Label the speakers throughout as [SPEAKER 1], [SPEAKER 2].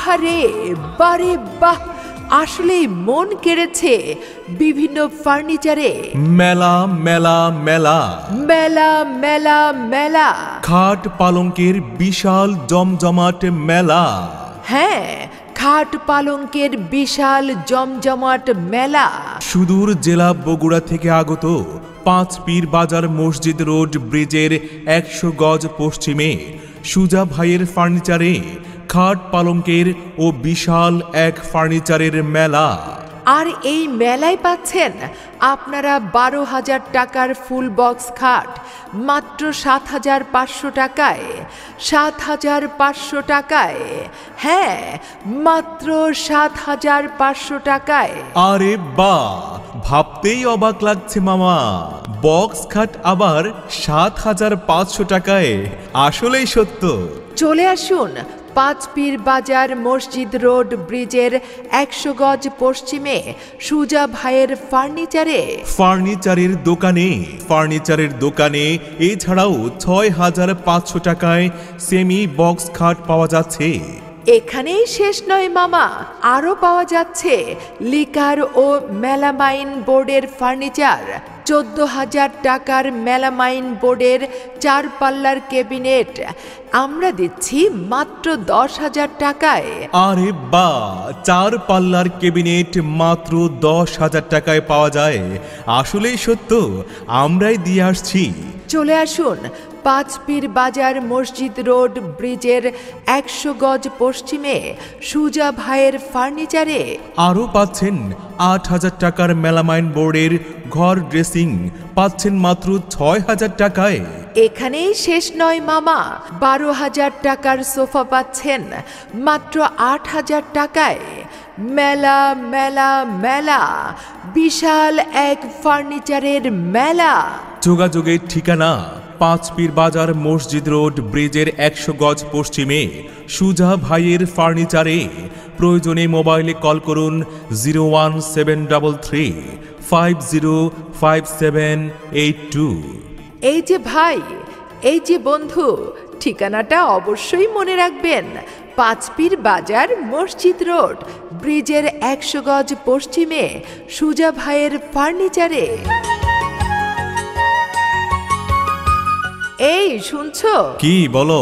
[SPEAKER 1] আহারে বারে বাহ, আসলেই মন কেড়েছে বিভিন্ন ফার্নিচারে।
[SPEAKER 2] মেলা মেলা মেলা
[SPEAKER 1] মেলা মেলা মেলা,
[SPEAKER 2] খাট পালঙ্কের বিশাল জমজমাট মেলা।
[SPEAKER 1] হ্যাঁ, খাট পালঙ্কের বিশাল জমজমাট মেলা।
[SPEAKER 2] সুদূর জেলা বগুড়া থেকে আগত 5 পীর বাজার মসজিদ রোড ব্রিজের 100 গজ পশ্চিমে সুজা ভাইয়ের ফার্নিচারে খাট পালঙ্কের ও বিশাল এক ফার্নিচারের মেলা।
[SPEAKER 1] আর এই মেলায় পাচ্ছেন আপনারা 12,000 টাকার ফুল বক্স খাট মাত্র 7,500 টাকায়। 7,500 টাকায়, হ্যাঁ মাত্র 7,500 টাকায়।
[SPEAKER 2] আরে বাহ, ভাবতেই অবাক লাগছে মামা, বক্স খাট আবার 7,500 টাকায়। আসলেই সত্য।
[SPEAKER 1] চলে আসুন 5 পীর বাজার মসজিদ রোড ব্রিজের 100 গজ পশ্চিমে সুজা ভাইয়ের ফার্নিচারে। ফার্নিচারের দোকানে এছাড়াও 6,500 টাকায় সেমি বক্স খাট পাওয়া যাচ্ছে। এখানেই শেষ নয় মামা, আরও পাওয়া যাচ্ছে লিকার ও মেলামাইন বোর্ডের ফার্নিচার। 14,000 টাকার মেলামাইন বোর্ডের 4 পাল্লার ক্যাবিনেট আমরা দিচ্ছি মাত্র 10,000 টাকায়।
[SPEAKER 2] আরে বাহ, 4 পাল্লার ক্যাবিনেট মাত্র 10,000 টাকায় পাওয়া যায়। আসলেই সত্য, আমরাই দিয়ে আসছি।
[SPEAKER 1] চলে আসুন 5 পীর বাজার মসজিদ রোড ব্রিজের 100 গজ পশ্চিমে সুজা ভাইয়ের ফার্নিচারে।
[SPEAKER 2] আরও পাচ্ছেন 8,000 টাকার মেলামাইন বোর্ডের ঘর ড্রেসিং পাচ্ছেন মাত্র 6,000 টাকায়।
[SPEAKER 1] এখানেই শেষ নয় মামা, 12,000 টাকার সোফা পাচ্ছেন মাত্র 8,000 টাকায়। মেলা মেলা মেলা, বিশাল এক ফার্নিচারের মেলা।
[SPEAKER 2] যোগাযোগের ঠিকানা 5 পীর বাজার মসজিদ রোড ব্রিজের 100 গজ পশ্চিমে সুজা ভাইয়ের ফার্নিচারে। প্রয়োজনে মোবাইলে কল করুন 01733 505782।
[SPEAKER 1] এই যে ভাই, এই যে বন্ধু, ঠিকানাটা অবশ্যই মনে রাখবেন। 5 পীর বাজার মসজিদ রোড ব্রিজের 100 গজ পশ্চিমে সুজা ভাইয়ের ফার্নিচারে। এই শুনছো?
[SPEAKER 2] কি বলো?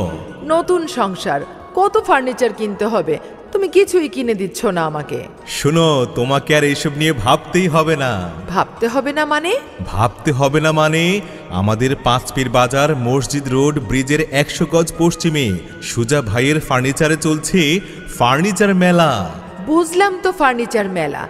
[SPEAKER 1] নতুন সংসার, কত ফার্নিচার কিনতে হবে, তুমি কিছুই কিনে দিচ্ছ না আমাকে।
[SPEAKER 2] শুনো, তোমাকে আর এইসব নিয়ে ভাবতেই হবে না।
[SPEAKER 1] ভাবতে হবে না মানে?
[SPEAKER 2] ভাবতে হবে না মানে আমাদের 5 পীর বাজার মসজিদ রোড ব্রিজের 100 গজ পশ্চিমে সুজা ভাইয়ের ফার্নিচারে চলছে ফার্নিচার মেলা।
[SPEAKER 1] বুঝলাম তো, ফার্নিচার মেলা।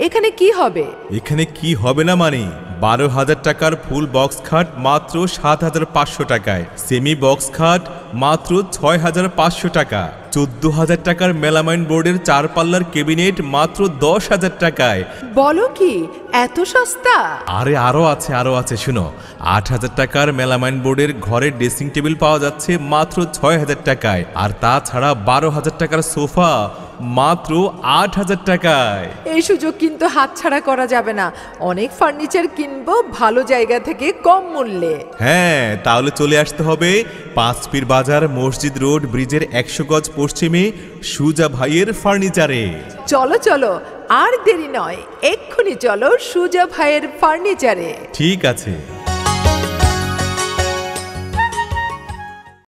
[SPEAKER 1] এখানে কি হবে?
[SPEAKER 2] এখানে কি হবে না মানে 12,000 টাকার ফুল বক্স খাট মাত্র 7,500 টাকায়, সেমি বক্স খাট মাত্র 6,500 টাকা, 14,000 টাকার মেলামাইন বোর্ডের 4 পাল্লার ক্যাবিনেট মাত্র 10,000 টাকায়।
[SPEAKER 1] বলো কি, এত সস্তা?
[SPEAKER 2] আরে আরো আছে শুনো, 8,000 টাকার মেলামাইন বোর্ডের ঘরের ড্রেসিং টেবিল পাওয়া যাচ্ছে মাত্র 6,000 টাকায়। আর তাছাড়া 12,000 টাকার সোফা মাত্র 8,000 টাকায়।
[SPEAKER 1] এই সুযোগ কিন্তু হাতছাড়া করা যাবে না। অনেক ফার্নিচার কিনবো ভালো জায়গা থেকে কম মূল্যে।
[SPEAKER 2] হ্যাঁ, তাহলে চলে আসতে হবে 5 পীর বাজার মসজিদ রোড ব্রিজের 100 গজ পশ্চিমে সুজা ভাইয়ের ফার্নিচারে।
[SPEAKER 1] চলো চলো, আর দেরি নয়, এক্ষুনি চলো সুজা ভাইয়ের ফার্নিচারে।
[SPEAKER 2] ঠিক আছে।